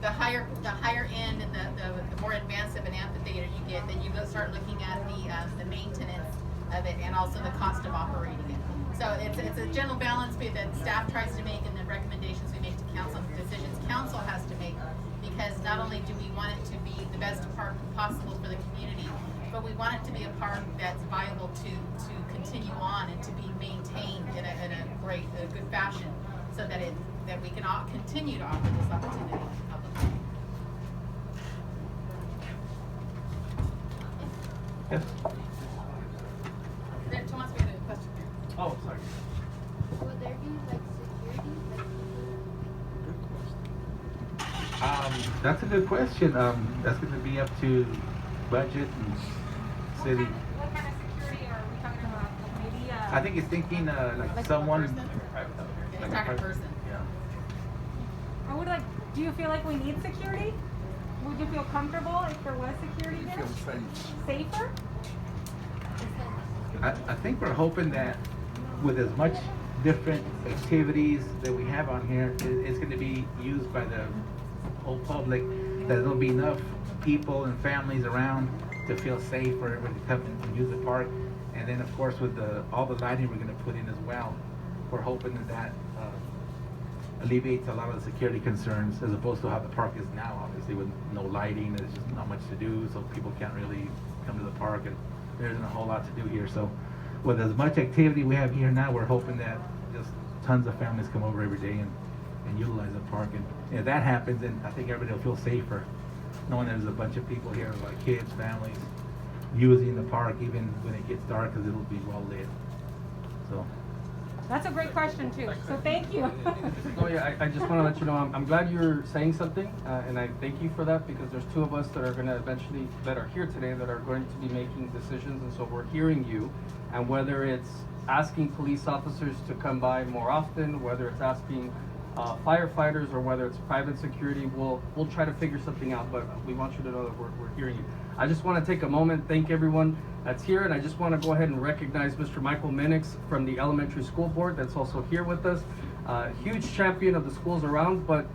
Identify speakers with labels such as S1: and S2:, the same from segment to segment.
S1: the higher end and the more advanced of an amphitheater you get, then you start looking at the maintenance of it and also the cost of operating it. So it's a general balance that staff tries to make, and the recommendations we make to council, and the decisions council has to make, because not only do we want it to be the best park possible for the community, but we want it to be a park that's viable to continue on and to be maintained in a good fashion, so that we can all continue to offer this opportunity.
S2: Yes.
S1: Tomas, we had a question here.
S2: Oh, sorry.
S3: Will there be like security?
S2: That's a good question. That's going to be up to budget and city.
S4: What kind of security are we talking about? Maybe
S2: I think it's thinking like someone.
S1: Like a person.
S2: Yeah.
S4: I would like. Do you feel like we need security? Would you feel comfortable if there was security there? Safer?
S2: I think we're hoping that with as much different activities that we have on here, it's going to be used by the whole public, that there'll be enough people and families around to feel safe for everybody to come and use the park. And then of course with all the lighting we're going to put in as well, we're hoping that alleviates a lot of the security concerns, as opposed to how the park is now, obviously with no lighting. There's just not much to do, so people can't really come to the park, and there isn't a whole lot to do here. So with as much activity we have here now, we're hoping that just tons of families come over every day and utilize the park. And if that happens, then I think everybody will feel safer, knowing there's a bunch of people here, like kids, families, using the park even when it gets dark, because it'll be well lit. So.
S4: That's a great question too. So thank you.
S5: Oh yeah, I just want to let you know, I'm glad you're saying something, and I thank you for that, because there's two of us that are going to eventually, that are here today, that are going to be making decisions, and so we're hearing you. And whether it's asking police officers to come by more often, whether it's asking firefighters, or whether it's private security, we'll try to figure something out, but we want you to know that we're hearing you. I just want to take a moment, thank everyone that's here, and I just want to go ahead and recognize Mr. Michael Minix from the Elementary School Board that's also here with us. Huge champion of the schools around, but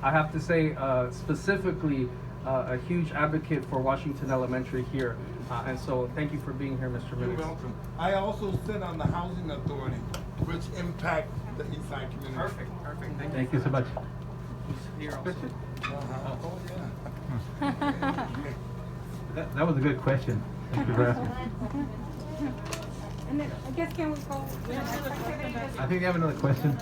S5: I have to say specifically a huge advocate for Washington Elementary here. And so thank you for being here, Mr. Minix.
S6: You're welcome. I also sit on the Housing Authority, which impact the Eastside community.
S5: Perfect.
S2: Thank you so much.
S5: Here also.
S6: Oh, yeah.
S2: That was a good question. Thank you for asking.
S4: And then I guess can we go?
S2: I think you have another question.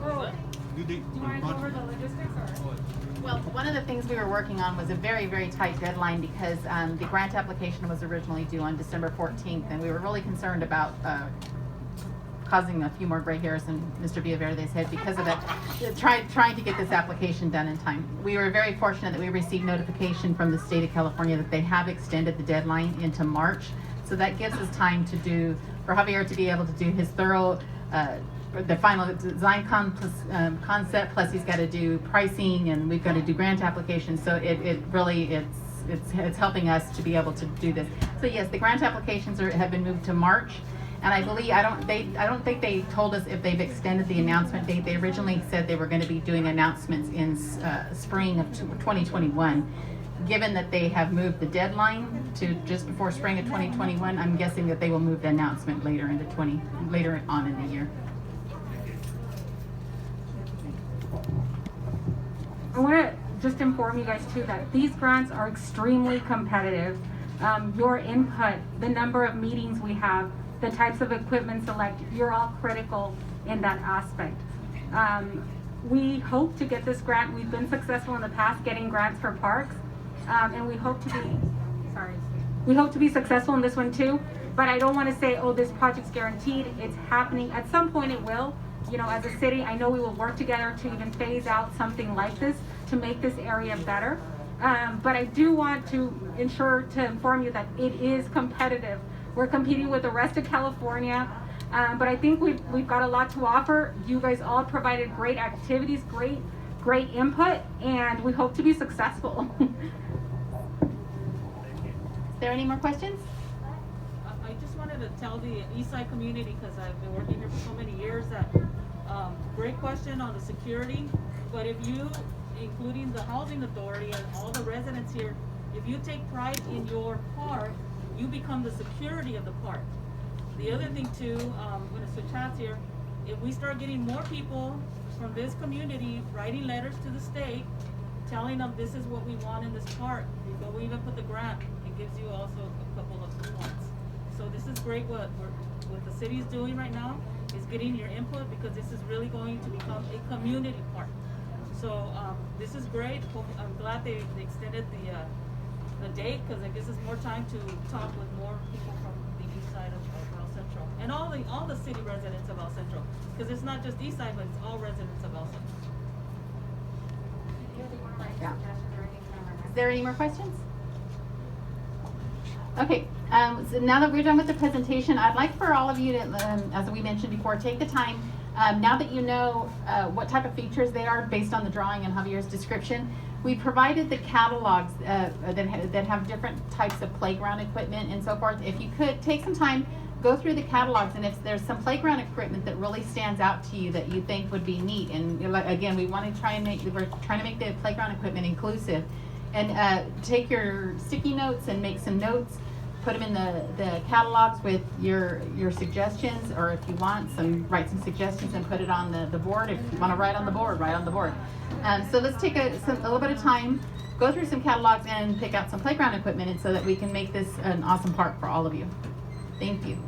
S4: Oh, do you want to go over the logistics or?
S1: Well, one of the things we were working on was a very, very tight deadline, because the grant application was originally due on December 14th, and we were really concerned about causing a few more gray hairs in Mr. Villaverde's head because of it, trying to get this application done in time. We were very fortunate that we received notification from the state of California that they have extended the deadline into March. So that gives us time for Javier to be able to do his thorough, the final design concept, plus he's got to do pricing, and we've got to do grant applications. So it's helping us to be able to do this. So yes, the grant applications have been moved to March. And I believe, I don't think they told us if they've extended the announcement date. They originally said they were going to be doing announcements in spring of 2021. Given that they have moved the deadline to just before spring of 2021, I'm guessing that they will move the announcement later on in the year.
S4: I want to just inform you guys too that these grants are extremely competitive. Your input, the number of meetings we have, the types of equipment select, you're all critical in that aspect. We hope to get this grant. We've been successful in the past getting grants for parks, and we hope to be successful in this one too. But I don't want to say, oh, this project's guaranteed. It's happening. At some point it will. You know, as a city, I know we will work together to even phase out something like this to make this area better. But I do want to inform you that it is competitive. We're competing with the rest of California, but I think we've got a lot to offer. You guys all provided great activities, great input, and we hope to be successful.
S1: Is there any more questions?
S7: I just wanted to tell the Eastside community, because I've been working here for so many years, that Great question on the security, but if you, including the housing authority and all the residents here, if you take pride in your park, you become the security of the park. The other thing too, I'm gonna switch hats here, if we start getting more people from this community writing letters to the state, telling them this is what we want in this park, but we even put the grant, it gives you also a couple of points. So this is great what the city's doing right now, is getting your input, because this is really going to become a community park. So, this is great. I'm glad they extended the date, because it gives us more time to talk with more people from the east side of El Centro. And all the city residents of El Centro, because it's not just east side, but it's all residents of El Centro.
S1: Yeah. Is there any more questions? Okay, so now that we're done with the presentation, I'd like for all of you to, as we mentioned before, take the time, now that you know what type of features they are based on the drawing and Javier's description. We provided the catalogs that have different types of playground equipment and so forth. If you could take some time, go through the catalogs, and if there's some playground equipment that really stands out to you that you think would be neat, and again, we're trying to make the playground equipment inclusive, and take your sticky notes and make some notes, put them in the catalogs with your suggestions, or if you want write some suggestions and put it on the board. If you want to write on the board, write on the board. So let's take a little bit of time, go through some catalogs and pick out some playground equipment, and so that we can make this an awesome park for all of you. Thank you.